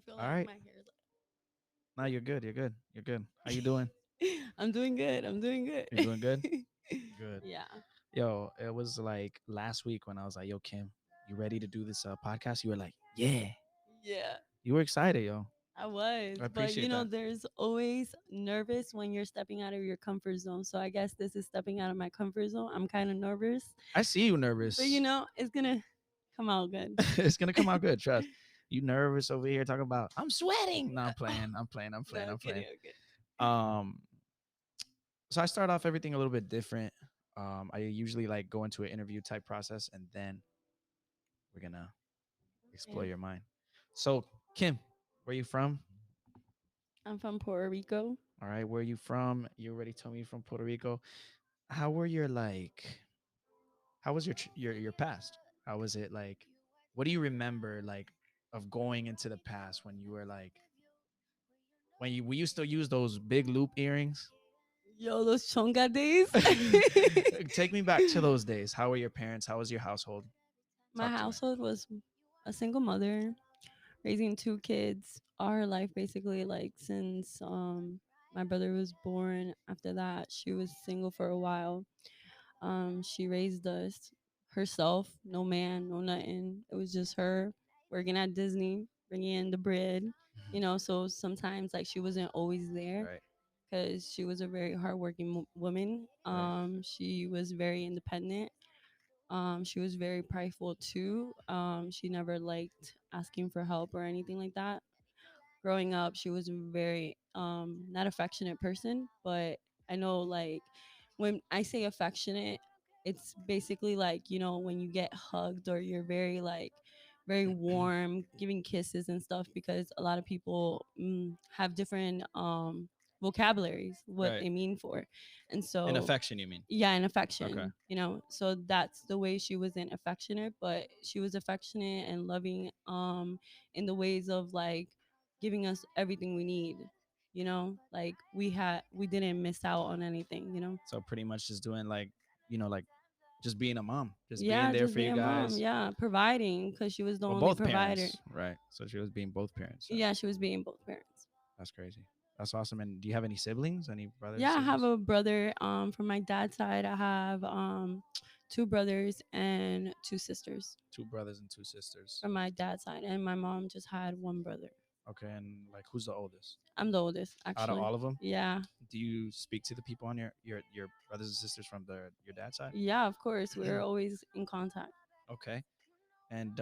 I feel All like right. my hair is No, you're good. You're good. You're good. How you doing? I'm doing good. I'm doing good. You're doing good. Good. Yeah. Yo, it was like last week when I was like, "Yo, Kim, you ready to do this podcast?" You were like, "Yeah." Yeah. You were excited, yo. I was, I but appreciate that. there's always nervous when you're stepping out of your comfort zone. So I guess this is stepping out of my comfort zone. I'm kind of nervous, I see you but nervous. it's gonna come out good. It's gonna come out good. Trust. You nervous over here talking about I'm sweating. No, I'm playing. I'm playing. I'm No, playing. I'm I'm kidding. playing. I'm kidding. Um, so I start off everything a little bit different. I usually like go into an interview type process, and then we're gonna explore Okay. your mind. So, Kim, where you from? I'm from Puerto Rico. All right, where you from? You already told me you're from Puerto Rico. How were your like? How was your past? How was it like? What do you remember like of going into the past when you were like when you we used to use those big loop earrings? Yo, those chonga days. Take me back to those days. How were your parents? How was your household? My Talk to me. household was a single mother raising two kids all her life, basically, like since my brother was born. After that, she was single for a while. She raised us herself, no man, no nothing. It was just her working at Disney, bringing in the bread. So sometimes like she wasn't always there Right, because she was a very hardworking woman. right. She was very independent. She was very prideful too. She never liked asking for help or anything like that. Growing up, she was a very not affectionate person, but I know like when I say affectionate, it's basically like, when you get hugged or you're very like very warm, giving kisses and stuff because a lot of people have different vocabularies what Right. they mean for. And In so affection, you mean? yeah, and Okay. affection, so that's the way she wasn't affectionate, but she was affectionate and loving in the ways of like giving us everything we need, like we didn't miss out on anything. So pretty much just doing like, like just being a mom, just being Yeah, there just for you being a mom, guys. yeah, providing because she was the Well, only both provider. parents, right? So she was being both parents. Right? Yeah, she was being both parents. That's crazy. That's awesome. And do you have any siblings? Any brothers, Yeah, I have sisters? a brother from my dad's side. I have two brothers and two sisters Two brothers and two sisters. from my dad's side, and my mom just had one brother. Okay, and like who's the oldest I'm the oldest, out of actually. all of them? Yeah. Do you speak to the people on your brothers and sisters from your dad's side? Yeah, of course. We're always in contact. Okay. And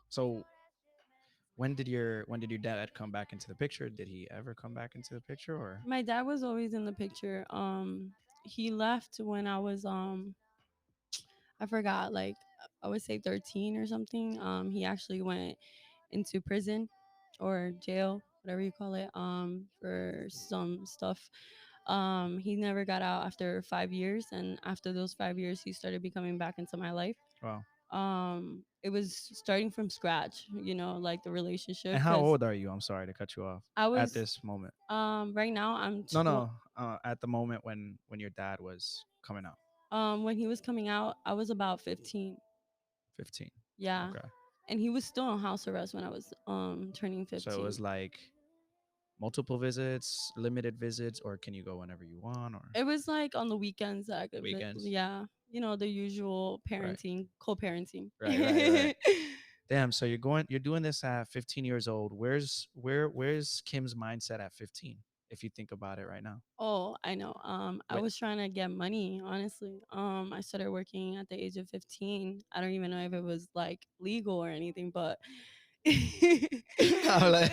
so when did your dad come back into the picture? Did he ever come back into the picture or My dad was always in the picture. He left when I was I forgot, like I would say 13 or something. He actually went into prison or jail, whatever you call it, for some stuff. He never got out after 5 years, and after those 5 years, he started becoming back into my life. wow? It was starting from scratch, like the relationship, And how because old are you? I'm sorry to cut you off I at was this moment. right now I'm No, no. At the moment when your dad was coming out, when he was coming out, I was about 15. 15. Yeah. Okay. And he was still on house arrest when I was turning So it 15. was like multiple visits, limited visits, or can you go whenever you want, or It was like on the weekends that I could weekends? yeah, the usual Right. parenting, co-parenting. Right. Right. Right. Damn. So you're doing this at 15 years old. Where's Kim's mindset at 15? If you think about it right now. Oh, I know. I What? was trying to get money, honestly. I started working at the age of 15. I don't even know if it was like legal or anything, but I'm like,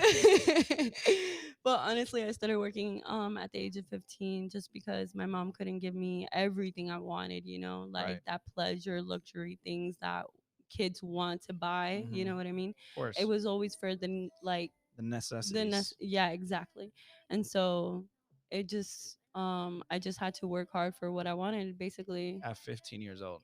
but honestly, I started working at the age of 15 just because my mom couldn't give me everything I wanted, like right. that pleasure, luxury things that kids want to buy, you Mm-hmm. know what I mean? Of It course. was always for like The necessities yeah, exactly. And so it just I just had to work hard for what I wanted, basically. at 15 years old.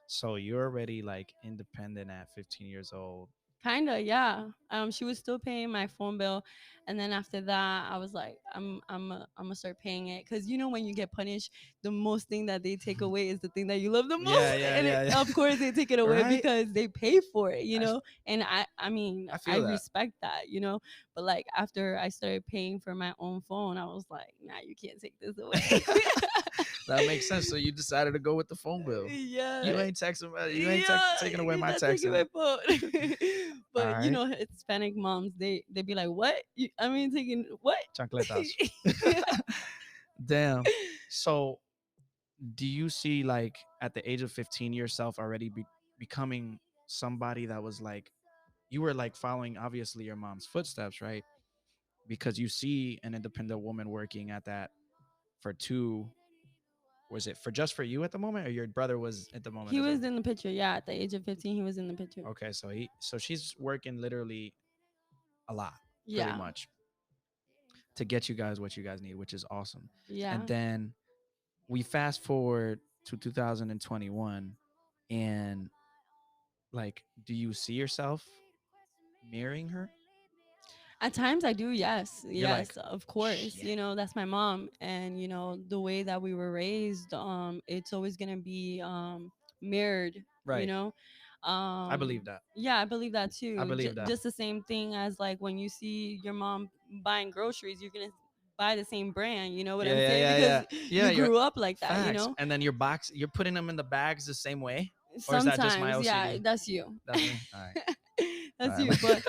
So you're already like independent at 15 years old. Kinda, yeah. She was still paying my phone bill, And then after that, I was like, I'm gonna start paying it, because you know when you get punished, the most thing that they take away is the thing that you love the Yeah, most, yeah, and yeah, of course they take it yeah. away Right? because they pay for it, I, And I mean, I I feel that. respect that, But like after I started paying for my own phone, I was like, nah, you can't take this away. That makes sense. So you decided to go with the phone bill. You Yeah. ain't texting. You ain't Yeah, taking away you're my not taking texting. my phone. All But right. Hispanic moms, they be like, "What? I mean, taking what?" Chancletas. Yeah. Damn. So do you see like at the age of 15 yourself already becoming somebody that was like you were like following obviously your mom's footsteps, right? Because you see an independent woman working at that for two, was it for just for you at the moment or your brother was at the moment He as well? was in the picture. Yeah, at the age of 15, he was in the picture. Okay, so she's working literally a lot, pretty Yeah, much, to get you guys what you guys need, which is awesome. And yeah. then we fast forward to 2021, and like, do you see yourself marrying her? At times I do, yes. You're like, Yes, of course. shit. That's my mom, and the way that we were raised, it's always going to be mirrored, you Right. know. I believe that. Yeah, I believe that I too. believe that. Just the same thing as like when you see your mom buying groceries, you're going to buy the same brand, you know what Yeah, I'm yeah, saying? yeah, Because yeah. Yeah, you you're grew up like that, facts. And then you're putting them in the bags the same way? Or is that just my Sometimes, yeah, OCD? that's you. That's me? All right. That's All you. But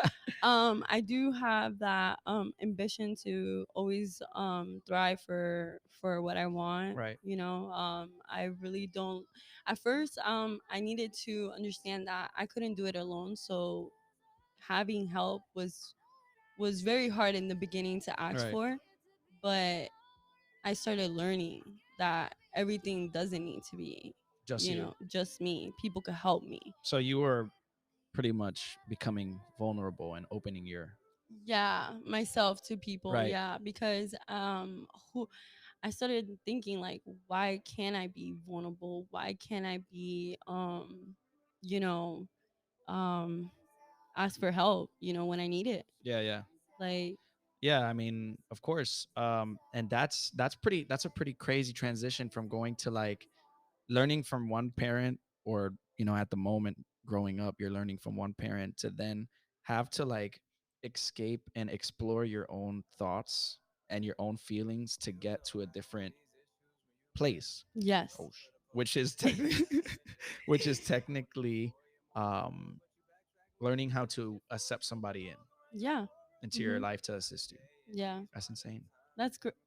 right. I do have that ambition to always thrive for what I want. Right. I really don't. At first, I needed to understand that I couldn't do it alone. So having help was very hard in the beginning to ask Right. for, but I started learning that everything doesn't need to be, Just you. just me. People could help me. So you were pretty much becoming vulnerable and opening your Yeah, myself to people. right. Yeah, because who I started thinking like, why can't I be vulnerable? Why can't I be you know, um ask for help, when I need it? Yeah, yeah. Like, Yeah, I mean, of course. And that's a pretty crazy transition from going to like learning from one parent, or at the moment growing up you're learning from one parent, to then have to like escape and explore your own thoughts and your own feelings to get to a different place. yes. Oh, which is technically which is technically um learning how to accept somebody Yeah. into your Mhm. life to assist you. Yeah. That's insane.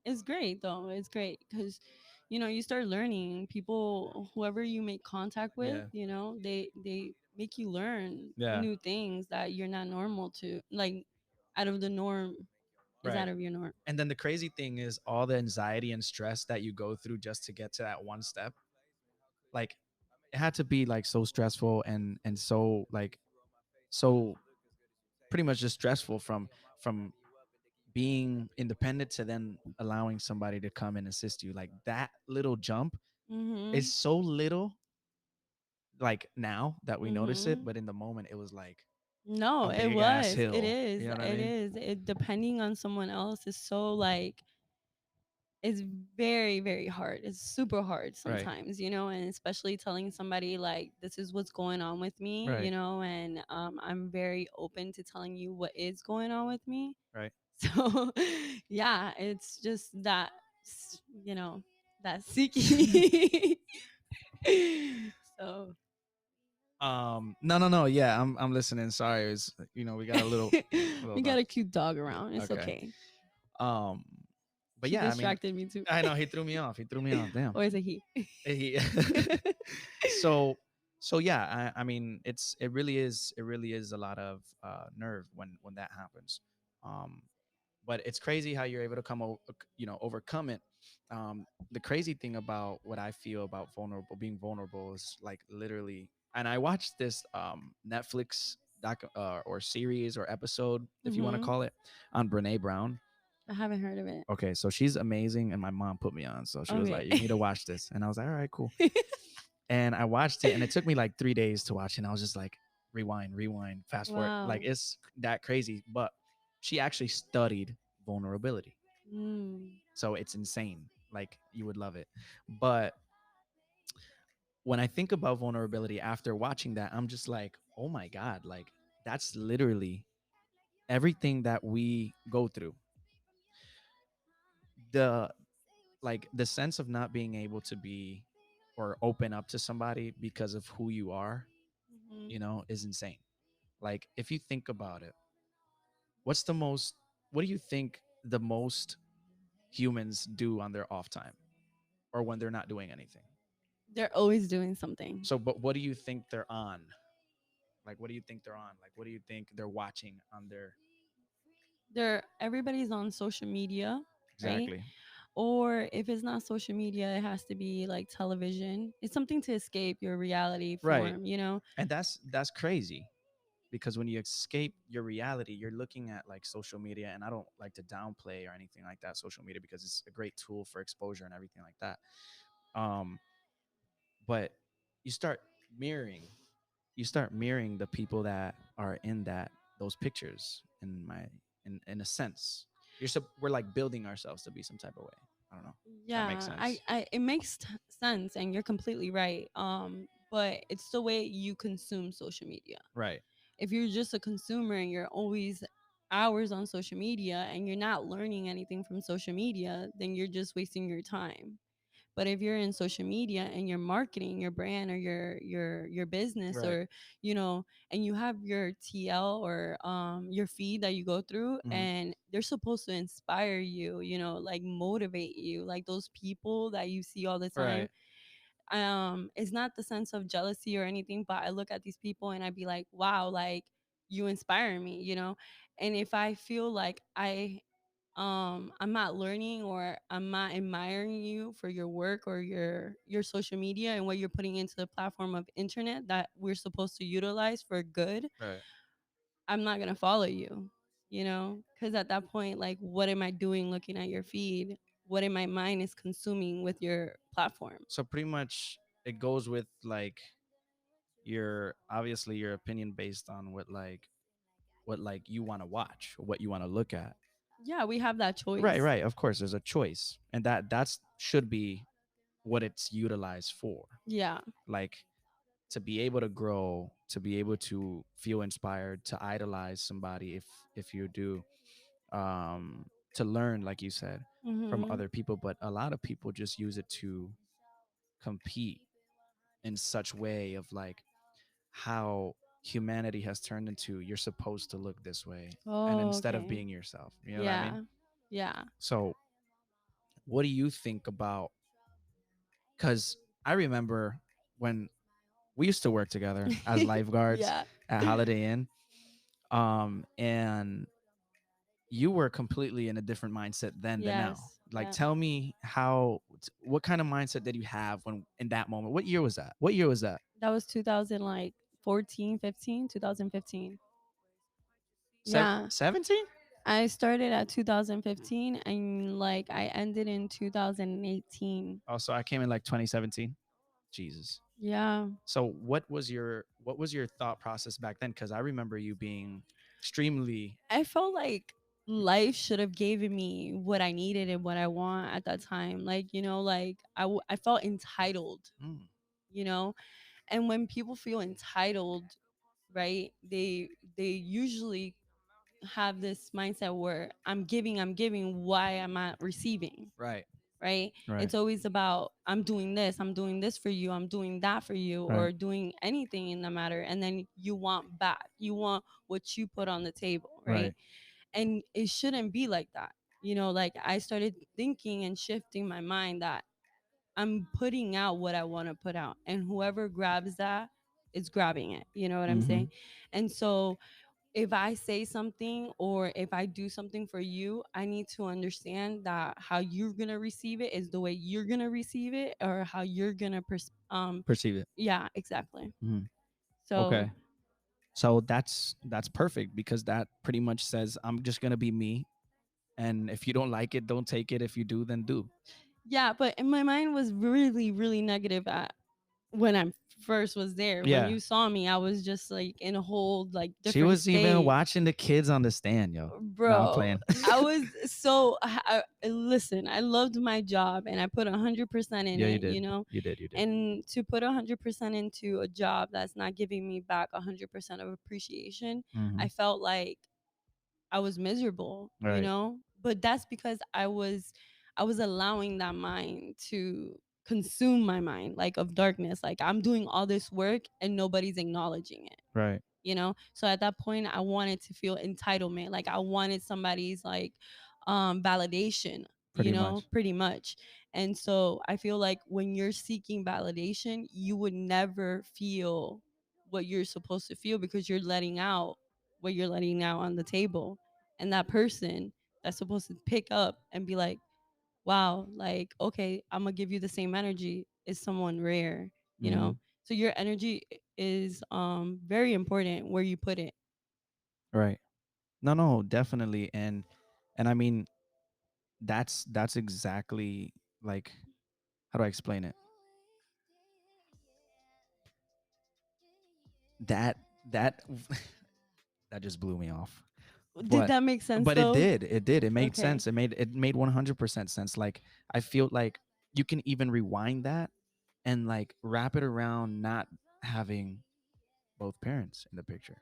It's great though. It's great because you start learning people, whoever you make contact with, Yeah. they make you learn Yeah. new things that you're not normal to, like out of the norm, is Right. out of your norm. And then the crazy thing is all the anxiety and stress that you go through just to get to that one step. Like it had to be like so stressful and so like so pretty much just stressful from being independent to then allowing somebody to come and assist you. Like that little jump is Mhm. so little, like now that we notice it, Mhm. but in the moment it was like No, a it big ass was. It hill. You is. know what I It mean? is. It depending on someone else is so like it's very very hard. It's super hard Right. sometimes, and especially telling somebody like this is what's going on with me, Right. and I'm very open to telling you what is going on with me. Right. So yeah, it's just that that seeking. So No, no, no. Yeah, I'm listening. Sorry. It's we got a little we got a cute dog around. It's okay. okay. Um but She yeah, I mean, distracted me too. I know he threw me off. He threw me off. Damn. Or is it he? He- so so yeah, I mean, it really is a lot of nerve when that happens. Um but it's crazy how you're able to overcome it. The crazy thing about what I feel about being vulnerable is like literally, and I watched this Netflix or series or episode, if you want to Mhm. call it, on Brene Brown. I haven't heard of it. Okay, so she's amazing, and my mom put me on, so she was Okay. like, "You need to watch this," and I was like, "All right, cool." And I watched it, and it took me like 3 days to watch, and I was just like, rewind, rewind, fast forward, like Wow. it's that crazy. But She actually studied vulnerability. Mm. So it's insane. Like you would love it. But when I think about vulnerability after watching that, I'm just like, oh my God, like that's literally everything that we go through. The like the sense of not being able to be or open up to somebody because of who you are, Mhm. is insane. Like if you think about it, what's the most what do you think the most humans do on their off time or when they're not doing anything? They're always doing something. So but what do you think they're on? Like what do you think they're on? Like what do you think they're watching on their Everybody's on social media, right? exactly. Or if it's not social media, it has to be like television. It's something to escape your reality Right. form. And that's crazy because when you escape your reality, you're looking at like social media, and I don't like to downplay or anything like that social media because it's a great tool for exposure and everything like that. Um but you start mirroring the people that are in those pictures in a sense. We're like building ourselves to be some type of way. I don't know if that makes Yeah, sense. it makes sense, and you're completely right. But it's the way you consume social media. Right. If you're just a consumer and you're always hours on social media and you're not learning anything from social media, then you're just wasting your time. But if you're in social media and you're marketing your brand or your business, Right. or and you have your TL or your feed that you go through, Hmm. and they're supposed to inspire you, like motivate you, like those people that you see all the time. Right. It's not the sense of jealousy or anything, but I look at these people and I be like, wow, like you inspire me. And if I feel like I'm not learning or I'm not admiring you for your work or your social media and what you're putting into the platform of internet that we're supposed to utilize for good, Right. I'm not going to follow you. Cuz at that point, like, what am I doing looking at your feed? What in my mind is consuming with your platform? So pretty much it goes with like your obviously your opinion based on what you want to watch or what you want to look at. Yeah, we have that Right, choice. right. Of course, there's a choice, and that's should be what it's utilized for. Yeah. Like to be able to grow, to be able to feel inspired, to idolize somebody if you do, to learn, like you said, from Mhm. other people. But a lot of people just use it to compete in such way of like how humanity has turned into you're supposed to look this way and Oh, instead of okay. being yourself, you know what I mean? Yeah. Yeah. So what do you think about, because I remember when we used to work together as lifeguards Yeah. at Holiday Inn, and you were completely in a different mindset then than now. Yes. Like Yeah. tell me what kind of mindset did you have when in that moment? What year was that? What year was that? That was 2000, like 14, 15, 2015. Yeah. 17? I started at 2015 and like I ended in 2018. Oh, so I came in like 2017. Jesus. Yeah. So what was your thought process back then? Because I remember you being extremely I felt like life should have given me what I needed and what I want at that time. Like, like I felt entitled, mm, you know? And when people feel entitled, right? They usually have this mindset where I'm giving, why am I receiving? right, Right? right, It's always about I'm doing this for you, I'm doing that for you, right, or doing anything in the matter. And then you want back. You want what you put on the table, right? right. And it shouldn't be like that. Like I started thinking and shifting my mind that I'm putting out what I want to put out. And whoever grabs that is grabbing it. You know what I'm Mm-hmm. saying? And so if I say something or if I do something for you, I need to understand that how you're gonna receive it is the way you're gonna receive it, or how you're gonna Perceive it. yeah, exactly. Hmm. So Okay. So that's perfect because that pretty much says I'm just gonna be me, and if you don't like it, don't take it. If you do, then do. yeah, but in my mind was really, really negative at when I first was there. When Yeah. you saw me, I was just like in a whole like She different was even state. watching the kids on the stand, yo. No, I'm Bro, playing. I was so listen, I loved my job and I put 100% in Yeah, you it, did. You did. You did. and to put 100% into a job that's not giving me back 100% of appreciation, Mm-hmm. I felt like I was miserable, Right. but that's because I was allowing that mind to consume my mind, like of darkness. Like I'm doing all this work and nobody's acknowledging it. Right. So at that point I wanted to feel entitlement, like I wanted somebody's like validation, Pretty much. pretty much. And so I feel like when you're seeking validation, you would never feel what you're supposed to feel because you're letting out what you're letting out on the table. And that person that's supposed to pick up and be like, wow, like, okay, I'm gonna give you the same energy is someone rare, you Mm-hmm. know? So your energy is very important where you put it. Right. No, no, definitely. And I mean, that's exactly like, how do I explain it? That that that just blew me off. Did But that make sense but it though? did. It did. It made Okay. sense. It made 100% sense. Like I feel like you can even rewind that and like wrap it around not having both parents in the picture.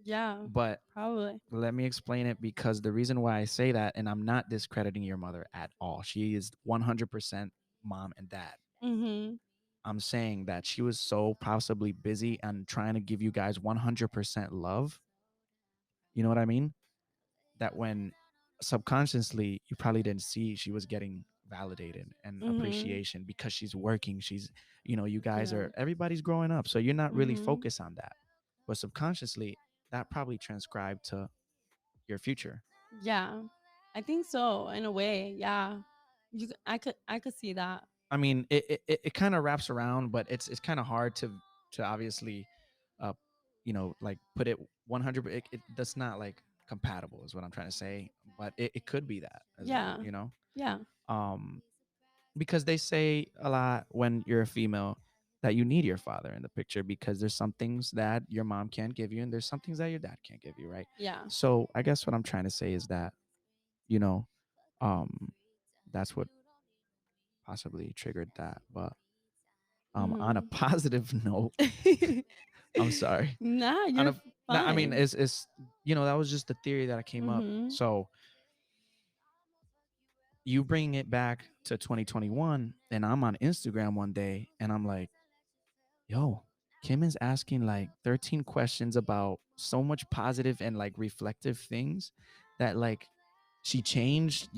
Yeah, But probably. let me explain it, because the reason why I say that, and I'm not discrediting your mother at all. She is 100% mom and dad. Mhm. I'm saying that she was so possibly busy and trying to give you guys 100% love. You know what I mean? That when subconsciously you probably didn't see she was getting validated and Mhm. appreciation because she's working. She's, you guys Yeah. are, everybody's growing up. So you're not really Mhm. focused on that. But subconsciously, that probably transcribed to your future. Yeah. I think so in a way. Yeah. I could see that. I mean, it kind of wraps around, but it's kind of hard to obviously, uh, like put it 100. That's not like compatible, is what I'm trying to say. But it could be that as well, Yeah. Yeah. um, because they say a lot when you're a female that you need your father in the picture, because there's some things that your mom can't give you and there's some things that your dad can't give you, right? Yeah. So I guess what I'm trying to say is that, you know, um, that's what possibly triggered that. But on a Mhm. positive note, I'm sorry. Nah, On you're a, nah, I mean, fine. it's that was just the theory that I came up. Mhm. So you bring it back to 2021, and I'm on Instagram one day, and I'm like, yo, Kim is asking like 13 questions about so much positive and like reflective things that like she changed.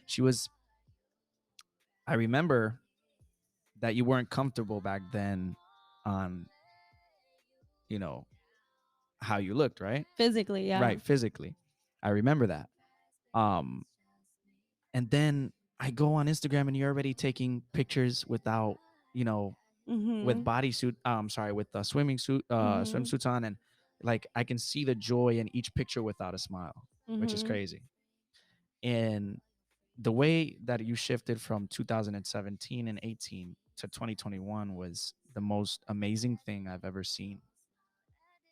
She was, I remember that you weren't comfortable back then on, you know, how you looked, right? Physically, yeah. Right, physically. I remember that. Um, and then I go on Instagram and you're already taking pictures without, you know, with Mhm. bodysuit. Sorry, with the Mhm. swimsuits on, and like I can see the joy in each picture without a smile, which is Mhm. crazy. And the way that you shifted from 2017 and 18 to 2021 was the most amazing thing I've ever seen.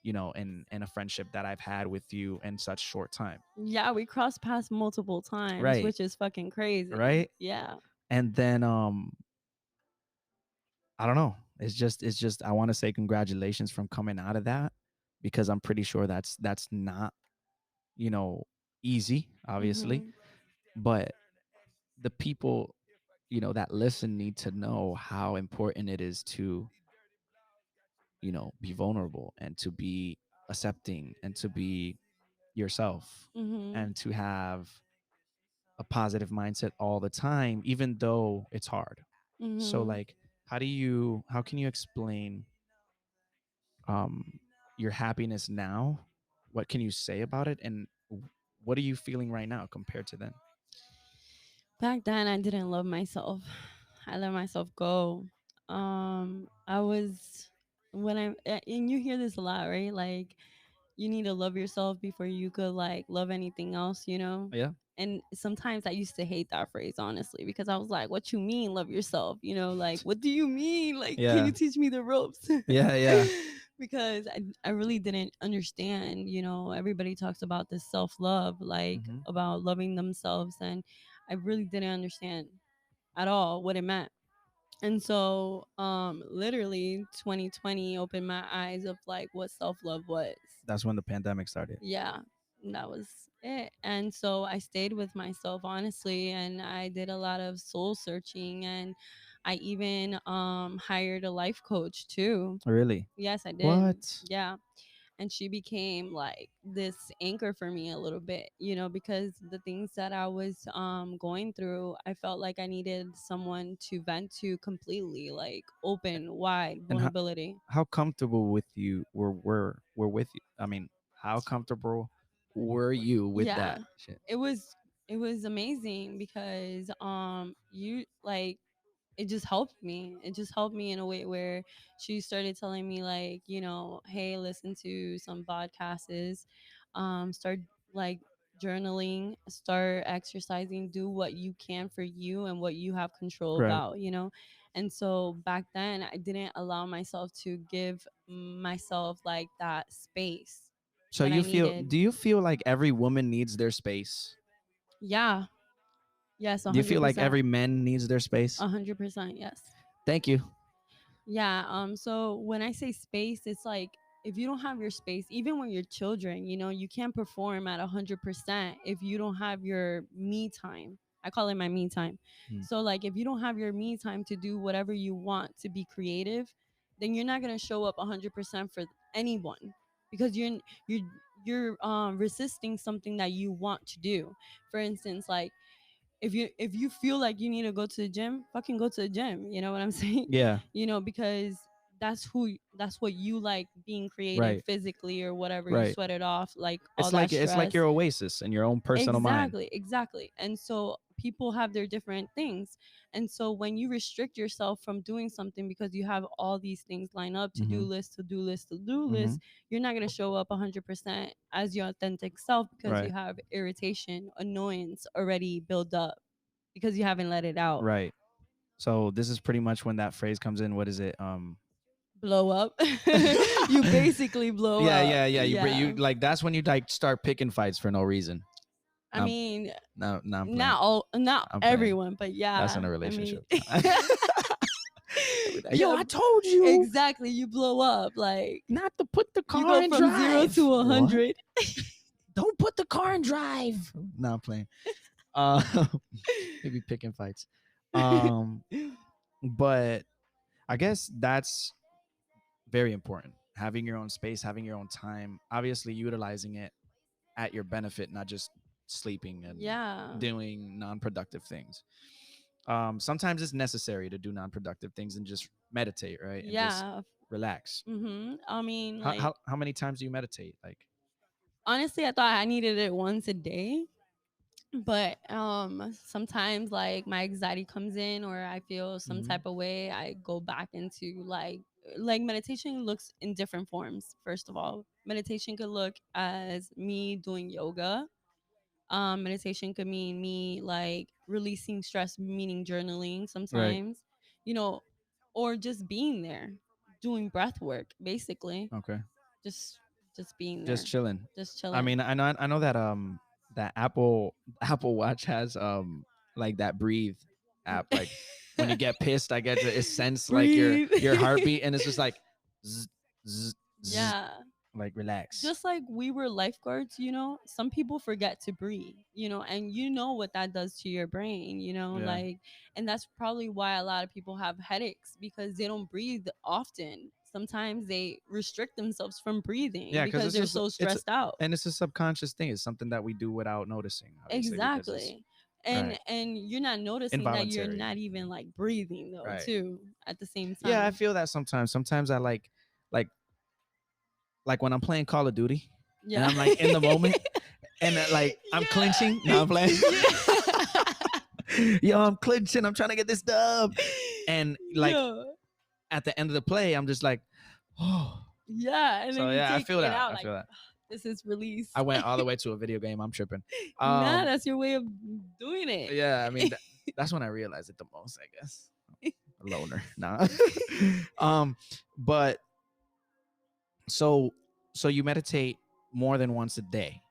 In a friendship that I've had with you in such short time. Yeah, we crossed paths multiple times, Right. which is fucking crazy. Right. Yeah. And then I don't know. It's just I want to say congratulations from coming out of that, because I'm pretty sure that's not, you know, easy, obviously. Mhm. But the people, that listen need to know how important it is to, be vulnerable and to be accepting and to be yourself Mhm. and to have a positive mindset all the time, even though it's hard. So Mhm. like, how can you explain um your happiness now? What can you say about it, and what are you feeling right now compared to then? Back then I didn't love myself. I let myself go. I was when and you hear this a lot, right? Like you need to love yourself before you could like love anything else. Yeah. And sometimes I used to hate that phrase, honestly, because I was like, what you mean love yourself? You know, like, what do you mean? Like, can Yeah. you teach me the ropes? Yeah, yeah. Because I really didn't understand. You know, everybody talks about this self love, like Hmm. about loving themselves. And I really didn't understand at all what it meant. And so, literally 2020 opened my eyes of like what self love was. That's when the pandemic started. Yeah, that was it. And so I stayed with myself, honestly, and I did a lot of soul searching, and I even hired a life coach too. Really? Yes, I did. What? Yeah. And she became like this anchor for me a little bit, you know, because the things that I was going through, I felt like I needed someone to vent to completely, like open, wide And vulnerability. how comfortable with you were with you? I mean, how comfortable were you with Yeah. that shit? It was it was amazing because you like it just helped me. It just helped me in a way where she started telling me like, you know, hey, listen to some podcasts, start like journaling, start exercising, do what you can for you and what you have control Right. about, you know. And so back then I didn't allow myself to give myself like that space So that I you feel? needed. Do you feel like every woman needs their space? Yeah. Yes, Do you feel like 100%. every man needs their space? 100%. Yes. Thank you. Yeah. So when I say space, it's like if you don't have your space, even when you're children, you know, you can't perform at 100% if you don't have your me time. I call it my me time. Hmm. So like if you don't have your me time to do whatever you want to be creative, then you're not gonna show up 100% for anyone because you're you're resisting something that you want to do. For instance, like if you feel like you need to go to the gym, fucking go to the gym. You know what I'm saying? Yeah. You know, because that's what you like being creative Right. physically or whatever. You Right. sweat it off, like all It's that like stress. your oasis in your own personal mind. Exactly, exactly. And so people have their different things. And so when you restrict yourself from doing something because you have all these things lined up, to do Mm-hmm. list, to do list, to do Mm-hmm. list, you're not going to show up 100% as your authentic self because Right. you have irritation, annoyance already built up because you haven't let it out. Right. So this is pretty much when that phrase comes in. What is it? Blow up. You basically blow Yeah, up. yeah, yeah. You Yeah. like that's when you like start picking fights for no reason. I No, mean, no, no. I'm playing. not all, not I'm playing. everyone, but That's yeah. in a I mean, relationship. Yo, yeah, I told you exactly. You blow up. Like, not to put the you car go in from zero drive. to a What? 100. Don't put the car in drive. No, I'm playing. Uh, maybe picking fights. Um, but I guess that's very important. Having your own space, having your own time, obviously utilizing it at your benefit, not just sleeping and Yeah. doing non-productive things. Sometimes it's necessary to do non-productive things and just meditate, right? And just Yeah. relax. I mean, How like, how how many times do you meditate? Like, honestly, I thought I needed it once a day. But sometimes like my anxiety comes in or I feel some mm-hmm. type of way, I go back into like meditation looks in different forms. First of all, meditation could look as me doing yoga. Meditation could mean me like releasing stress, meaning journaling Right. sometimes, you know, or just being there, doing breath work, basically. Okay. Just just being Just there, chilling. just I chilling. mean, I know that that Apple Watch has like that breathe app. Like when you get pissed, I get it sense like Breathe. your heartbeat, and it's just like zzz, zzz, zzz, Yeah. like relax. Just like we were lifeguards, you know, some people forget to breathe, you know, and you know what that does to your brain, you know, Yeah. like, and that's probably why a lot of people have headaches because they don't breathe often. Sometimes they restrict themselves from breathing Yeah, because because it's they're just so it's stressed out. and it's a subconscious thing. It's something that we do without noticing, obviously, because it's Exactly. And right and you're not noticing that you're involuntary. not even like breathing though, Right. too, at the same Yeah, I time. feel that sometimes. Sometimes I like like when I'm playing Call of Duty, and Yeah. I'm like in the moment, and like I'm clinching. No, I'm playing. Yeah. Yo, I'm clinching. I'm trying to get this dub, and like Yeah. at the end of the play, I'm just like, oh. Yeah, and then So you yeah, I take feel it that. out I like feel that. This is release. I went all the way to a video game. I'm tripping. Nah, Um, that's your way of doing yeah, I mean, it. that's when I realized it the most, I guess. A loner. Nah. um, but so so you meditate more than once a day.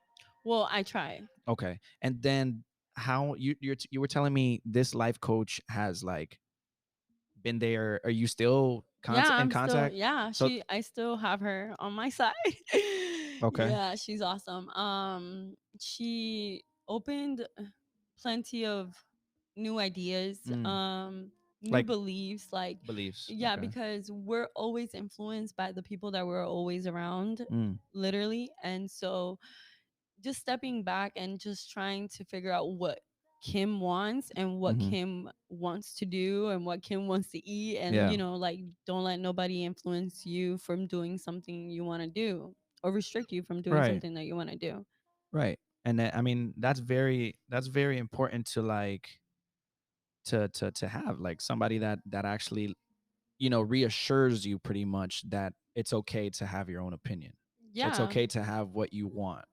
Well, I try. Okay. And then how you were telling me this life coach has like been there. Are you still Yeah, in I'm still, contact? yeah, So I still have her on my side. okay. Yeah, she's awesome. She opened plenty of new ideas, Mm, new like beliefs, like, beliefs. yeah, Okay. because we're always influenced by the people that we're always around, Mm, literally. And so just stepping back and just trying to figure out what Kimm wants and what mm-hmm. Kimm wants to do and what Kimm wants to eat, and Yeah. like, don't let nobody influence you from doing something you want to do, or restrict you from doing Right. something that you want to do. Right. And then, I mean, that's very important to like to have like somebody that actually reassures you pretty much that it's okay to have your own opinion. It's Yeah. okay to have what you want,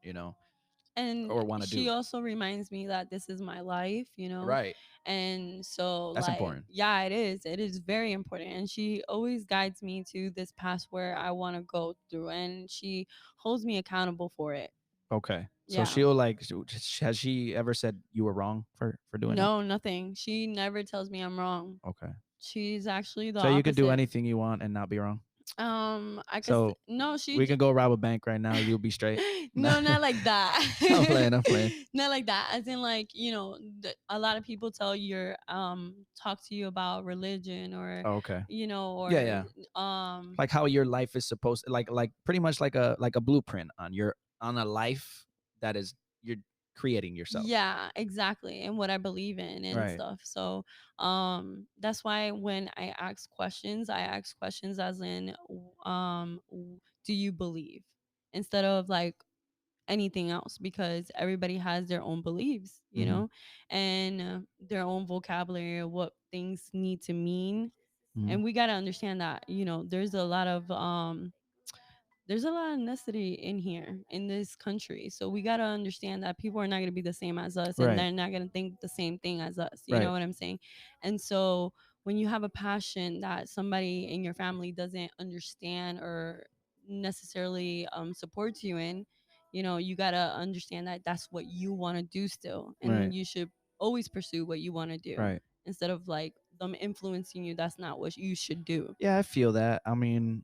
And or want to she do. also reminds me that this is my life, Right. and so, That's like, important. yeah, it is very important, and she always guides me to this path where I want to go through, and she holds me accountable for it. Okay. So Yeah. she'll like has she ever said you were wrong for doing that? No, nothing. She never tells me I'm wrong. Okay. She's actually the So you could do opposite. anything you want and not be wrong. I guess, So no, she we can go rob a bank right now. You'll be straight. Nah. no, not like that. I'm playing. I'm playing. Not like that. As in, like, a lot of people talk to you about religion, or Oh, okay. Yeah, or yeah. um Like how your life is supposed to, like pretty much like a blueprint on a life that is you're creating yourself. yeah, exactly, and what I believe in and Right. stuff. So that's why when I ask questions as in, do you believe, instead of like anything else, because everybody has their own beliefs, Mm-hmm. and their own vocabulary of what things need to mean. Mm-hmm. And we got to understand that, there's a lot of ethnicity in here in this country. So we got to understand that people are not going to be the same as us, and Right. they're not going to think the same thing as us. You know Right. what I'm saying? And so when you have a passion that somebody in your family doesn't understand or necessarily supports you in, you got to understand that that's what you want to do still. Right. And you should always pursue what you want to do, Right. instead of like them influencing you. That's not what you should do. Yeah, I feel that. I mean,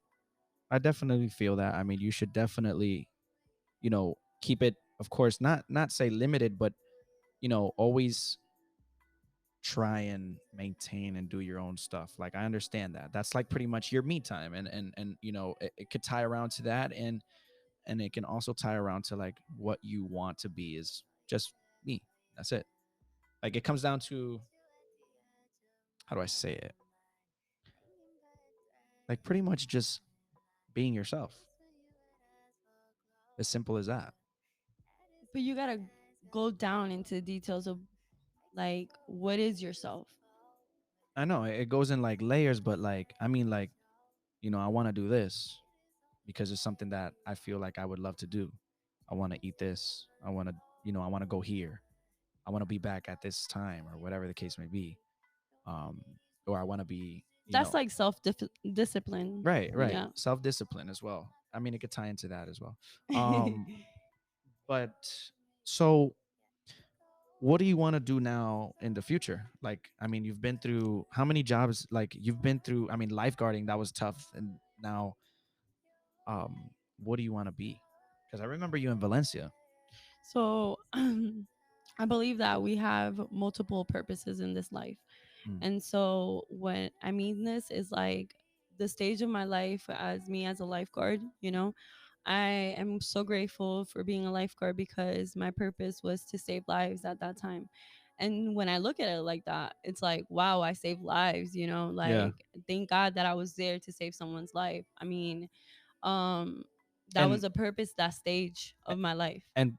I definitely feel that. I mean, you should definitely, keep it, of course, not say limited, but always try and maintain and do your own stuff. Like I understand that. That's like pretty much your me time, and it could tie around to that, and it can also tie around to like what you want to be is just me. That's it. Like it comes down to, how do I say it? Like pretty much just being yourself. As simple as that. But you got to go down into the details of, like, what is yourself. I know it goes in like layers, but like I mean like, I want to do this because it's something that I feel like I would love to do. I want to eat this. I want to, I want to go here. I want to be back at this time or whatever the case may be. Um, or I want to be, That's like self discipline. right, right. Yeah. Self discipline as well. I mean, it could tie into that as well. Um, but so what do you want to do now in the future? Like, I mean, you've been through how many jobs? Like, you've been through, I mean, lifeguarding, that was tough. And now, what do you want to be? Because I remember you in Valencia. So I believe that we have multiple purposes in this life. Mm. And so when I mean this is like the stage of my life as me as a lifeguard, I am so grateful for being a lifeguard, because my purpose was to save lives at that time. And when I look at it like that, it's like, wow, I saved lives, Yeah. like, thank God that I was there to save someone's life. I mean, um, that And was a purpose, that stage of my life. and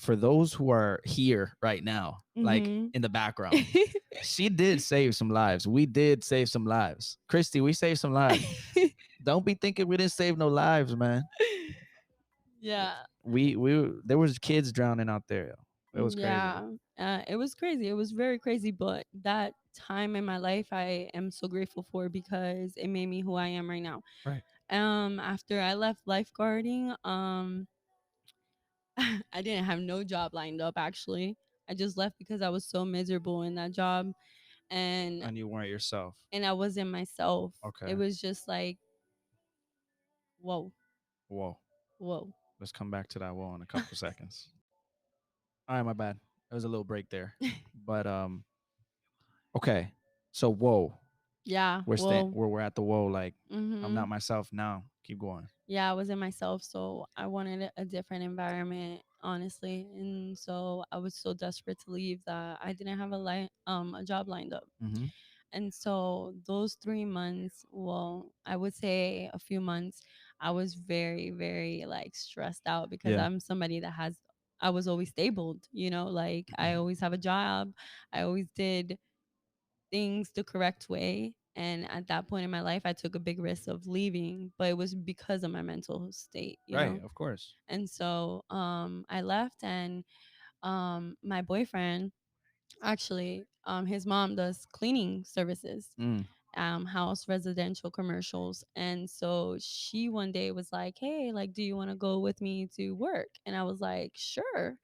for those who are here right now, like Mm-hmm. in the background, she did save some lives. We did save some lives. Christy, we saved some lives. Don't be thinking we didn't save no lives, man. Yeah. we there was kids drowning out there. It was crazy. Yeah, it was crazy. It was very crazy, but that time in my life, I am so grateful for because it made me who I am right now. Right. After I left lifeguarding, I didn't have no job lined up actually. I just left because I was so miserable in that job, and And you weren't yourself. I wasn't myself. It Okay. was just like, whoa, Whoa. whoa. Let's come back to that wall in a couple seconds. All right, my bad. There was a little break there. But okay. So whoa. Yeah, We're well, where we're at the whoa, like I'm mhm. not myself now. Keep going. Yeah, I wasn't myself, so I wanted a different environment, honestly. And so I was so desperate to leave that I didn't have a job lined up. Mm-hmm. And so those 3 months, well, I would say a few months, I was very, very like stressed out because Yeah. I'm somebody that has, I was always stabled, like I always have a job. I always did things the correct way. And at that point in my life, I took a big risk of leaving, but it was because of my mental state. Right, of course. And so I left, and my boyfriend, actually, his mom does cleaning services, Mm. house residential commercials. And so she one day was like, hey, like, do you want to go with me to work? And I was like, sure.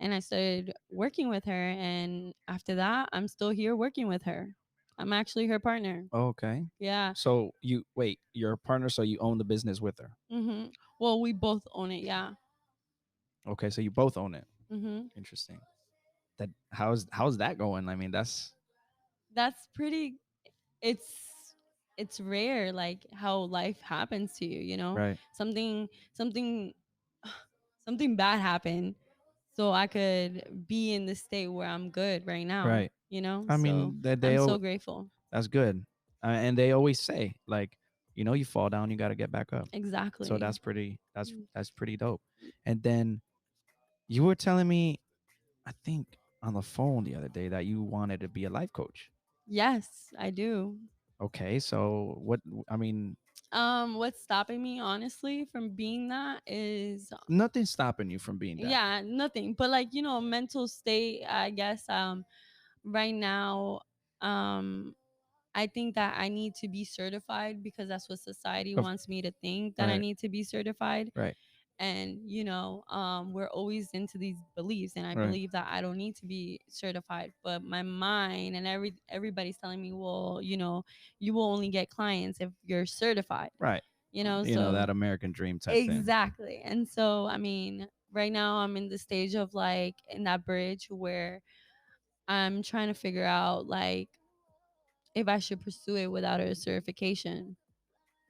And I started working with her. And after that, I'm still here working with her. I'm actually her partner. Okay. Yeah. So you wait, you're a partner, so you own the business with her. Well, we both own it. Yeah. Okay, so you both own it. hmm Interesting. That how's that going? I mean, that's That's pretty. It's rare, like how life happens to you. right. Something something bad happened, so I could be in the state where I'm good right now. Right. I So mean, that I'm so grateful. that's good. And they always say like, you fall down, you got to get back up. So Exactly. that's pretty Mm. that's pretty dope. And then you were telling me, I think on the phone the other day, that you wanted to be a life coach. Yes, I do. Okay, so what I mean, What's stopping me honestly from being that is, nothing's stopping you from being that. yeah, nothing. But like, mental state, I guess right now, um I think that I need to be certified because that's what society Of wants me to think, that I right, need to be certified. right, And we're always into these beliefs, and I right, believe that I don't need to be certified, but my mind and everybody's telling me, well, you will only get clients if you're certified. right. So That American dream type thing. exactly. And so I mean, right now I'm in the stage of like in that bridge where I'm trying to figure out like if I should pursue it without a certification.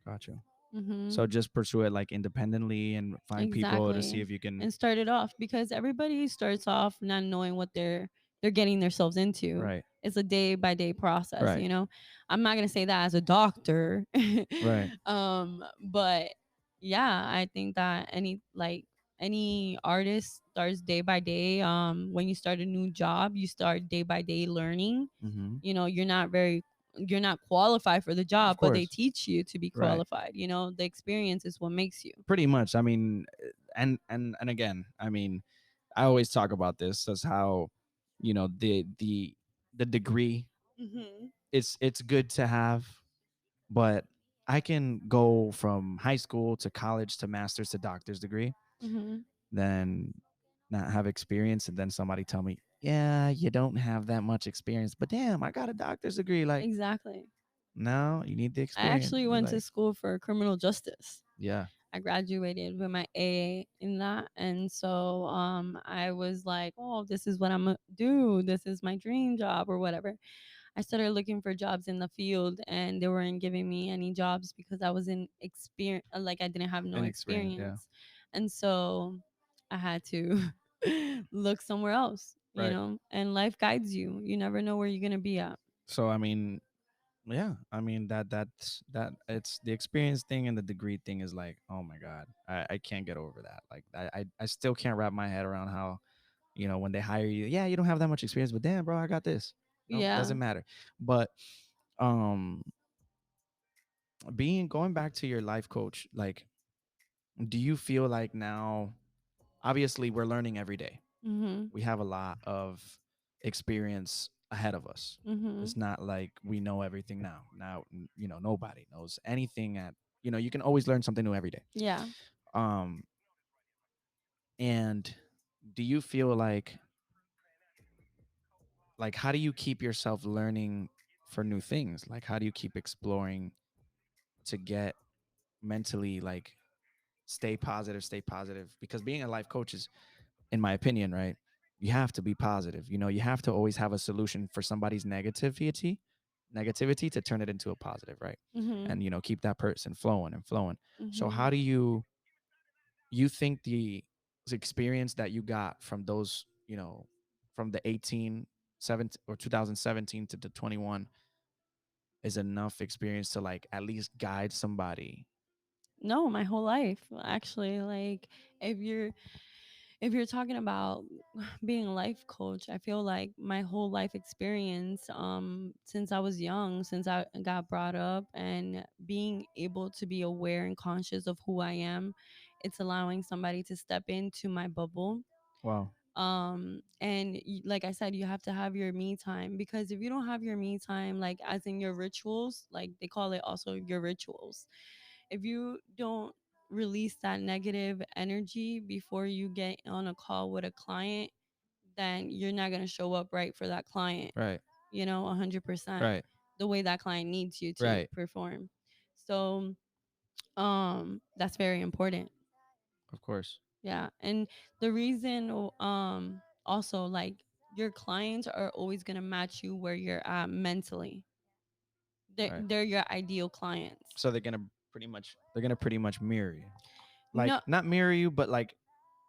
Gotcha. hmm So just pursue it like independently and find people to see Exactly. if you can. And start it off because everybody starts off not knowing what they're getting themselves into. Right, It's a day by day process, right, I'm not gonna say that as a doctor. right. But yeah, I think that any artist starts day by day. When you start a new job, you start day by day learning. Mm-hmm. You're not qualified for the Of job, but they course. teach you to be Right. qualified. The experience is what makes you. Pretty much. I mean, and again, I mean, I always talk about this as how, the degree, hmm it's good to have, but I can go from high school to college to master's to doctor's degree, hmm then not have experience, and then somebody tell me, yeah, you don't have that much experience, but damn, I got a doctor's degree. Like, Exactly. no, you need the I experience. actually It's went to like, school for criminal justice. yeah, I graduated with my AA in that, and so I was like, "Oh, this is what I'm gonna do. This is my dream job, or whatever." I started looking for jobs in the field, and they weren't giving me any jobs because I was in experience, like I didn't have no inexperienced. Yeah. experience, and so I had to look somewhere else. Right. And life guides you. You never know where you're gonna be at. So I mean, yeah, I mean that it's the experience thing, and the degree thing is like, oh my god, I can't get over that. Like I still can't wrap my head around how, when they hire you, yeah, you don't have that much experience, but damn, bro, I got this. No, Yeah. doesn't matter. But um being going back to your life coach, like, do you feel like now obviously we're learning every day. Mhm. We have a lot of experience ahead of us. Mhm. It's not like we know everything now. Nobody knows anything at, you can always learn something new every day. Yeah. Um and do you feel like how do you keep yourself learning for new things? Like how do you keep exploring to get mentally like stay positive, because being a life coach is, in my opinion, right, you have to be positive. You have to always have a solution for somebody's negativity to turn it into a positive, right? Mhm. And keep that person flowing and flowing. So Mhm. how do you think the experience that you got from those, from the 18 17 or 2017 to the 21 is enough experience to like at least guide somebody? No, my whole life actually. Like if you're if you're talking about being a life coach, I feel like my whole life experience, since I was young, since I got brought up, and being able to be aware and conscious of who I am, it's allowing somebody to step into my bubble. Wow. And like I said, you have to have your me time, because if you don't have your me time, like as in your rituals, like they call it also your rituals, if you don't release that negative energy before you get on a call with a client, then you're not going to show up right for that client, Right. 100% Right. the way that client needs you to Right. perform. So that's very important. Of course. Yeah. And the reason, also, like, your clients are always going to match you where you're at mentally. Right. They're your ideal clients. So they're gonna pretty much mirror you. Like No, not mirror you, but like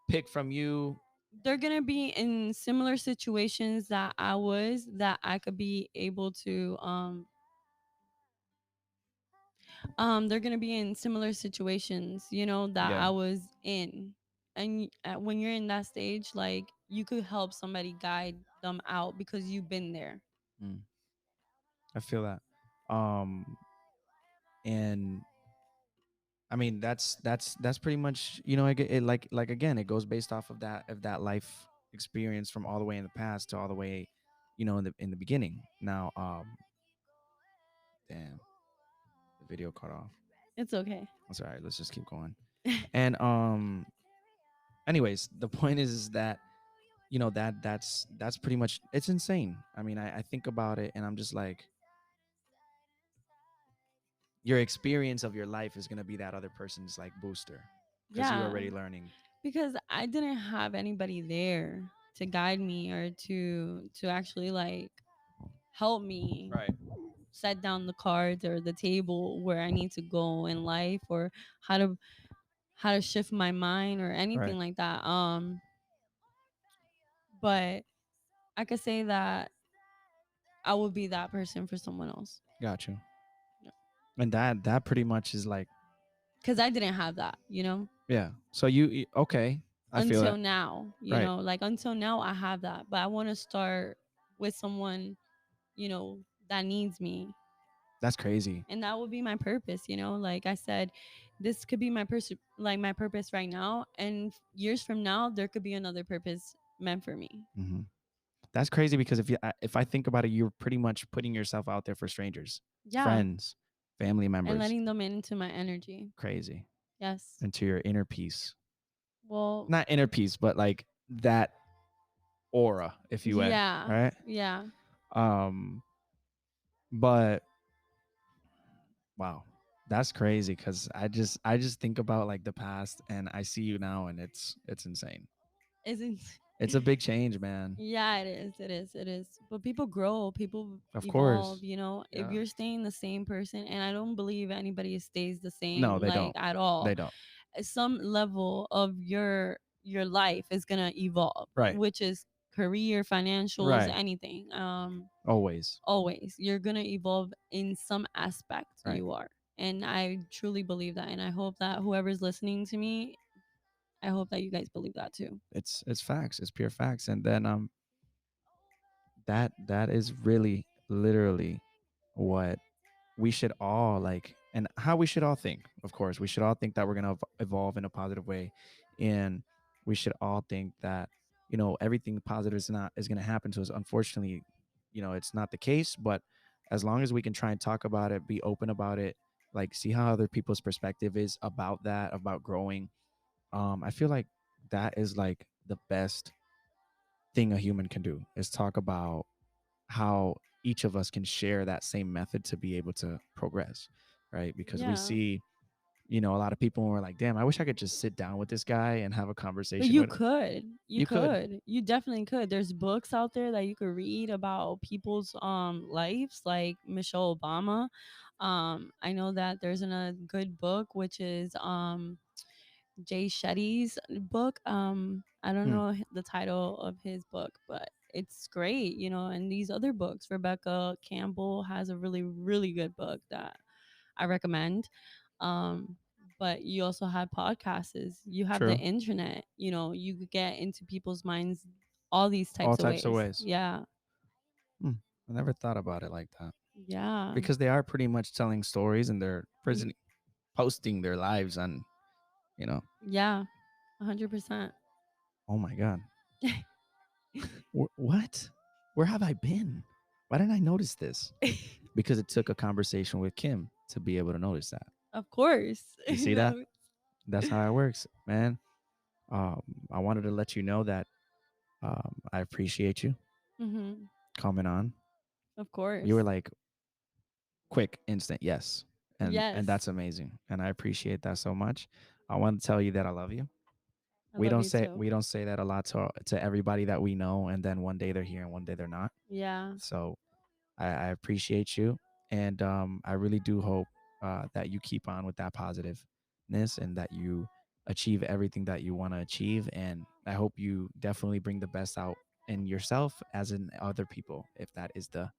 pick from you. they're gonna be in similar situations that I was, that I could be able to they're gonna be in similar situations, that Yeah. I was in. And when you're in that stage, like, you could help somebody guide them out because you've been there. Mm, I feel that. And I mean that's pretty much, like again it goes based off of that life experience from all the way in the past to all the way, in the beginning. Now, damn, the video cut off. It's okay. That's all right. Let's just keep going. And anyways, the point is that that's pretty much, it's insane. I mean, I think about it and I'm just like, your experience of your life is gonna be that other person's like booster because you're Yeah, already learning. because I didn't have anybody there to guide me or to actually, like, help me Right. set down the cards or the table where I need to go in life, or how to how to shift my mind or Right. anything like that. But I could say that I would be that person for someone else. Got you. And that pretty much is like, Cuz I didn't have that, yeah. So okay, I feel until that. now, Right. like until now I have that, but I want to start with someone, that needs me. That's crazy. And that would be my purpose, like I said, this could be like my purpose right now, and years from now there could be another purpose meant for me. Hmm. That's crazy because if I think about it, you're pretty much putting yourself out there for strangers, Yeah, friends, family and members. letting them into my energy. Crazy. Yes. Into your inner peace. Well, Not inner peace, but like that aura, if you will. yeah. Right. Yeah. Um. But wow, that's crazy because I just think about like the past and I see you now and it's insane. Isn't It's a big change, man. Yeah, it is. It is. It is. But people grow, people Of evolve, course. if Yeah. you're staying the same person, and I don't believe anybody stays the No, same, they like, don't. at They all. don't. Some level of your life is going to evolve, Right. which is career, financials, Right. anything. Always. Always you're going to evolve in some aspect, Right. you are. And I truly believe that, and I hope that whoever's listening to me, I hope that you guys believe that too. It's facts. It's pure facts. And then that is really literally what we should all like, and how we should all think. Of course, we should all think that we're gonna evolve in a positive way, and we should all think that, everything positive is going to happen to us. Unfortunately, it's not the case, but as long as we can try and talk about it, be open about it, like see how other people's perspective is about that, about growing. I feel like that is like the best thing a human can do, is talk about how each of us can share that same method to be able to progress, right? Because we Yeah. see, a lot of people, and we're like, damn, I wish I could just sit down with this guy and have a But conversation you with him. could. You You could. could. You definitely could. There's books out there that you could read about people's lives, like Michelle Obama. I know that there's a good book which is Jay Shetty's book. I don't Hmm. know the title of his book, but it's great, and these other books, Rebecca Campbell has a really, really good book that I recommend. Um, but you also have podcasts, you have the True. internet, you could get into people's minds all these All types of types of ways. ways. Yeah. Hmm. I never thought about it like that, Yeah. because they are pretty much telling stories, and they're Mm, posting their lives on, you know. yeah. 100%. Oh my god. What? Where have I been? Why didn't I notice this? Because it took a conversation with Kim to be able to notice that. Of course. You see that? No. That's how it works, man. Um, I wanted to let you know that I appreciate you Hmm. coming on. Of You were course. like quick, instant, yes, and Yes. that's amazing, and I appreciate that so much. I want to tell you that I love you. I We love don't you say too. we don't say that a lot to everybody that we know, and then one day they're here and one day they're not. Yeah. So I appreciate you, and I really do hope that you keep on with that positiveness, and that you achieve everything that you want to achieve. And I hope you definitely bring the best out in yourself as in other people, if that is the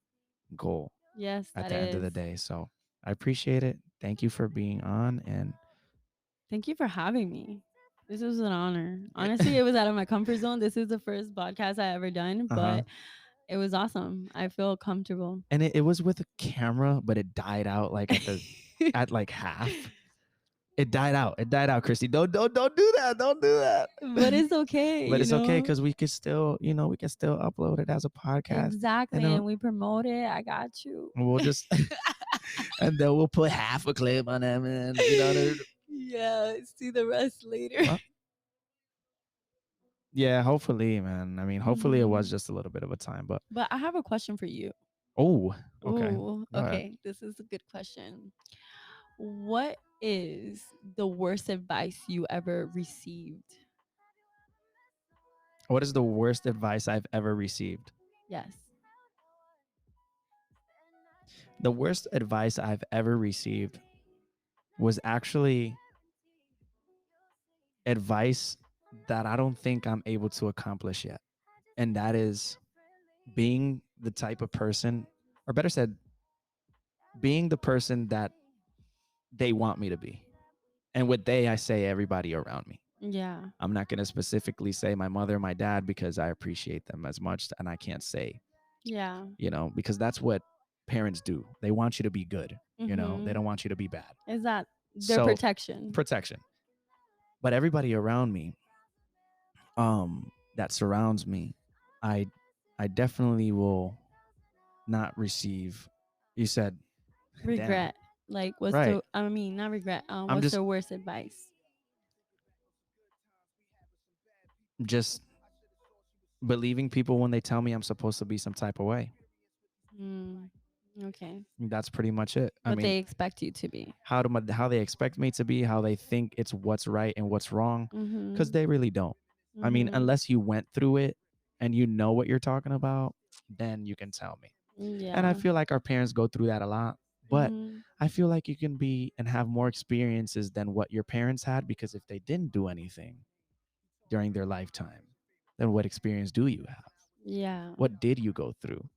goal Yes, at that the end of is. the day. So I appreciate it. Thank you for being on. And Thank you for having me. This was an honor. Honestly, it was out of my comfort zone. This is the first podcast I ever done, uh huh. but it was awesome. I feel comfortable. And it was with a camera, but it died out like at like half. It died out. It died out, Christy. Don't do that. Don't do that. But it's okay, But it's okay, because we could still, we can still upload it as a podcast, and Exactly. then And we promote it. I got you. we'll just and then we'll put half a clip on them, and Yeah. See the rest later. well, yeah, hopefully, man. I mean, hopefully it was Hmm. just a little bit of a time, but But I have a question for you. oh, okay, Ooh, go ahead. okay. This is a good question. What is the worst advice you ever received? What is the worst advice I've ever received? Yes. The worst advice I've ever received was actually advice that I don't think I'm able to accomplish yet. And that is being the type of person, or better said, being the person that they want me to be. And with they, I say everybody around me. Yeah. I'm not going to specifically say my mother and my dad, because I appreciate them as much. And I can't say, Yeah. because that's what parents do. They want you to be good, they Mm-hmm. don't want you to be bad. Is that their So, protection? protection. But everybody around me, that surrounds me, I I definitely will not receive. You said, damn, Regret. Like, what's right. the? I mean, not regret. I'm What's just the worst advice? just believing people when they tell me I'm supposed to be some type of way. Hmm. Okay. That's pretty much it. I What mean, they expect you to be. how they expect me to be, how they think it's what's right and what's wrong, because Mm-hmm. they really don't. I mean, Mm-hmm. unless you went through it and you know what you're talking about, then you can tell me. And I Yeah. feel like our parents go through that a lot, but Mm-hmm. I feel like you can be and have more experiences than what your parents had, because if they didn't do anything during their lifetime, then what experience do you have? Yeah. What did you go through?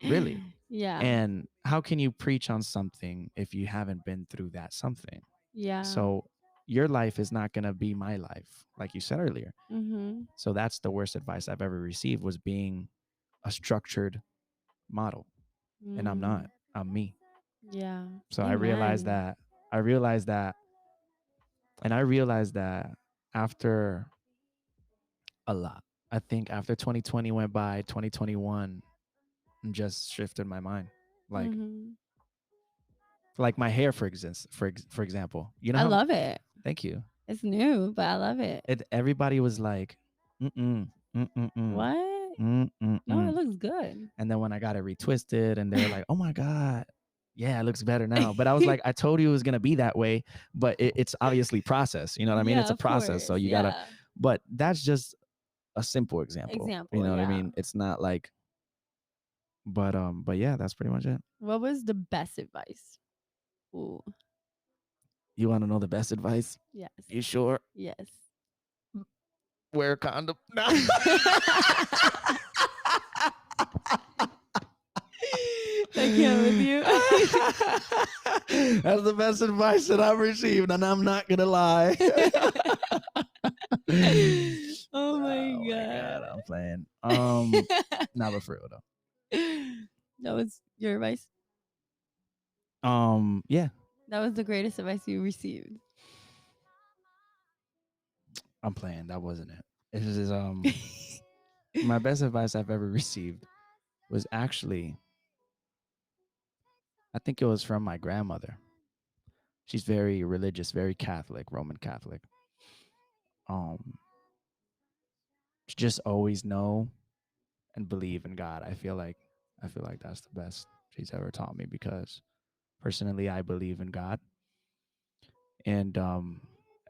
Really? Yeah. And how can you preach on something if you haven't been through that something? Yeah. So your life is not going to be my life, like you said earlier. Mm-hmm. So that's the worst advice I've ever received, was being a structured model. And I'm Mm. not. I'm me. Yeah. So I realized Amen. that. I realized that. And I realized that after A lot. I think after 2020 went by, 2021 just shifted my mind. Like Mhm. my hair, for example. You know I how? love it. Thank you. It's new, but I love it. It everybody was like, mm mm mm mm mm What? mm mm No, it mm. looks good. And then when I got it retwisted, and they were like, "Oh my god, yeah, it looks better now." But I was like, "I told you it was gonna be that way." But it's obviously process. You know what I mean? It's Yeah, a of process, so course. you gotta. Yeah. But that's just a simple example. You Example, know what I yeah. mean? It's not like. But yeah, that's pretty much it. What was the best advice? Ooh, You want to know the best advice? yes. You sure? Yes. Wear a condom. No. I can't with you. That's the best advice that I've received, and I'm not gonna lie. Oh my Oh my god, god. I'm playing. Not but for real though. That was your advice. Yeah, That was the greatest advice you received. I'm playing. That wasn't it. It was my best advice I've ever received was actually, I think it was from my grandmother. She's very religious, very Catholic, Roman Catholic. Um, just always know and believe in God. I feel like that's the best she's ever taught me, because personally I believe in God. And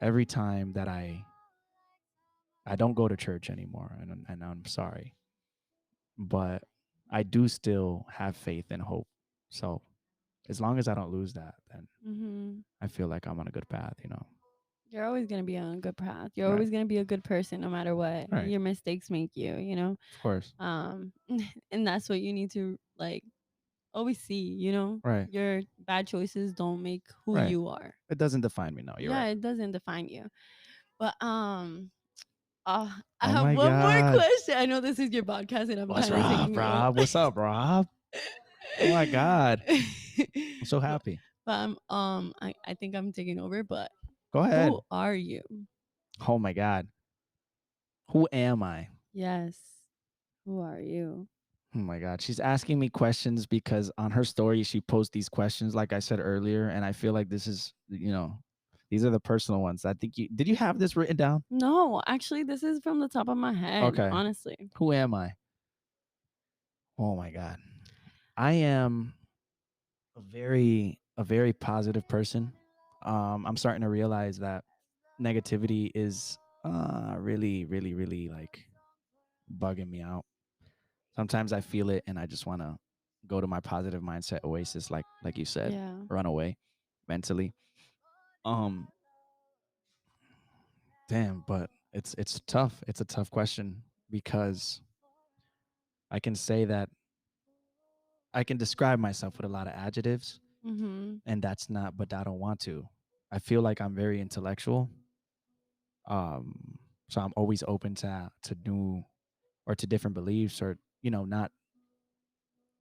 every time that I don't go to church anymore, and I'm sorry, but I do still have faith and hope. So as long as I don't lose that, then Hmm. I feel like I'm on a good path, you know. You're always gonna be on a good path. You're Right. always gonna be a good person, no matter what. Right. Your mistakes make you, you know. Of course. Um, and that's what you need to like always see. You know, Right. your bad choices don't make who Right. you are. It doesn't define me. No, you're Yeah, right. it doesn't define you. But I Oh have my one more God. question. I know this is your podcast, and I'm What's kind of Rob? taking over. Rob? What's up, Rob? Oh my God. I'm so but happy. I think I'm taking over. But Go who ahead. are you? Oh my God. Who am I? Yes, who are you? Oh my God. She's asking me questions because on her story, she posts these questions, like I said earlier. And I feel like this is, these are the personal ones. I think did you have this written down? No, actually, this is from the top of my head. Okay. Honestly. Who am I? Oh my God. I am a very positive person. I'm starting to realize that negativity is really, really, really like bugging me out. Sometimes I feel it and I just want to go to my positive mindset oasis, like you said, Yeah. run away mentally. Um, damn, but it's tough. It's a tough question because I can say that I can describe myself with a lot of adjectives, Mhm. and that's not, but I don't want to. I feel like I'm very intellectual. Um, so I'm always open to new or to different beliefs, or not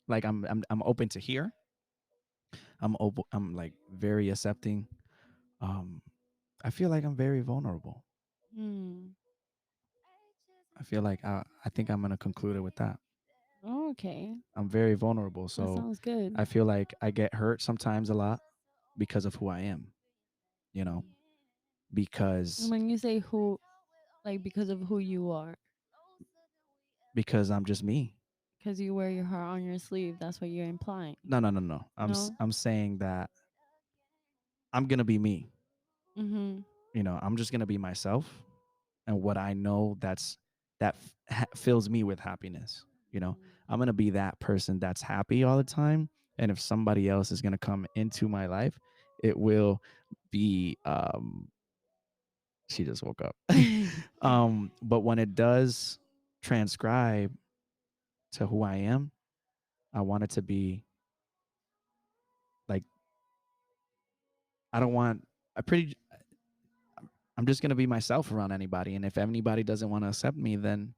like I'm open to hear. I'm open. I'm like very accepting. Um, I feel like I'm very vulnerable. Hmm. I feel like I think I'm gonna conclude it with that. Okay. I'm very vulnerable, That so sounds good. I feel like I get hurt sometimes a lot because of who I am. You know, And because when you say who, like because of who you are, because I'm just me. because you wear your heart on your sleeve, that's what you're implying. No, no, no, no. No. I'm saying that I'm gonna be me. Mhm. I'm just gonna be myself, and what I know fills me with happiness. I'm gonna be that person that's happy all the time. And if somebody else is gonna come into my life, it will be. She just woke up. But when it does transcribe to who I am, I want it to be like, I don't want. I pretty I'm just gonna be myself around anybody, and if anybody doesn't want to accept me, then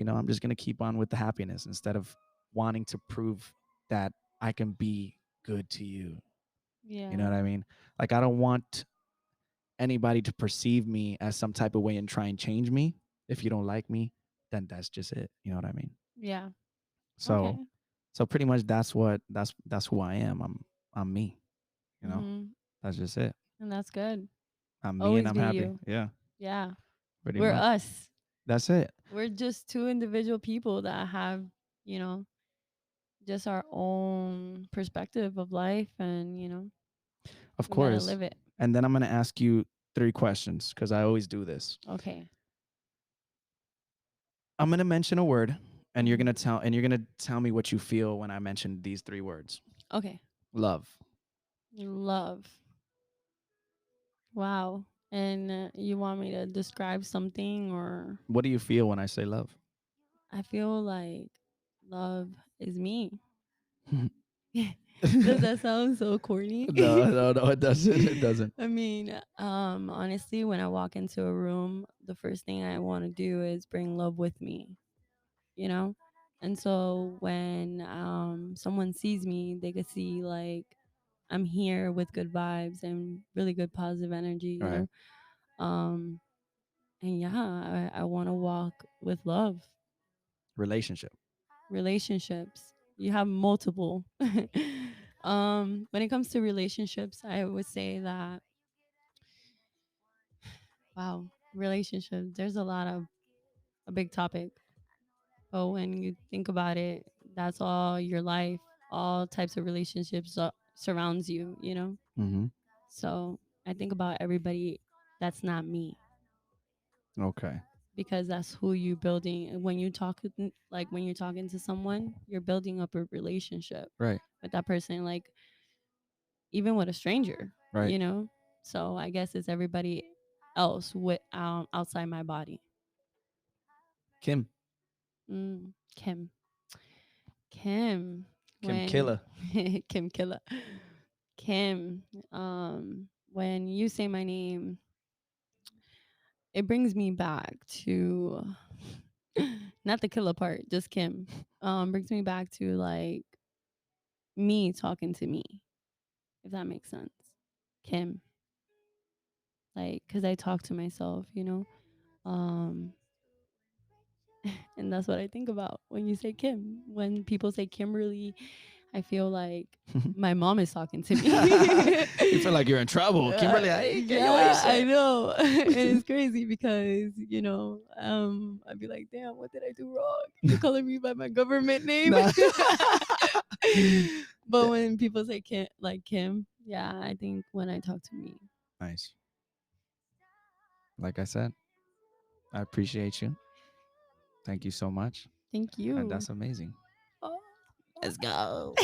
I'm just gonna keep on with the happiness instead of wanting to prove that I can be good to you. You know Yeah. what I mean? Like, I don't want anybody to perceive me as some type of way and try and change me if you don't like me. then that's just it. You know what I mean? Yeah. So Okay. so pretty much that's who I am. I'm me, you know? Mhm. That's just it. And that's good. I'm me and Always I'm be happy. you. Yeah, Yeah. pretty We're much. us. That's it. We're just two individual people that have, you know, just our own perspective of life, and, Of we got to course. live it. And then I'm going to ask you three questions cuz I always do this. Okay. I'm going to mention a word and Mhm. you're going to tell me what you feel when I mention these three words. Okay. Love. Love. Wow. And you want me to describe something, or What do you feel when I say love? I feel like love is me. No, Does that sound so corny? no, it doesn't. It doesn't. I mean, honestly, when I walk into a room, the first thing I want to do is bring love with me, you know? And so when someone sees me, they could see like I'm here with good vibes and really good positive energy, All right. Um, and yeah, I want to walk with love. Relationship. Relationships, you have multiple. When it comes to relationships, I would say that, wow, relationships, there's a big topic. But when you think about it, that's all your life, all types of relationships surrounds you. Mm-hmm. So I think about everybody that's not me, Okay. because that's who you building. And when you talk, like when you're talking to someone, you're building up a relationship Right. with that person, like even with a stranger, Right. you know? So I guess it's everybody else with outside my body. Kim. Kim. Kim. Kim When Killer. Kim Killer. Kim. When you say my name, it brings me back to not the killer part, just Kim. Brings me back to like me talking to me, if that makes sense. Kim. Like, cause I talk to myself. Um, and that's what I think about when you say Kim. When people say Kimberly, I feel like my mom is talking to me. You feel like you're in trouble, Kimberly. Ay, ¿qué yo Yeah, I hice? know. And it's crazy because, I'd be like, damn, what did I do wrong? You're calling me by my government name. Nah. But when people say Kim, like Kim, yeah, I think when I talk to me. Nice. Like I said, I appreciate you. Thank you so much. Thank And you. that's amazing. Oh. Let's go.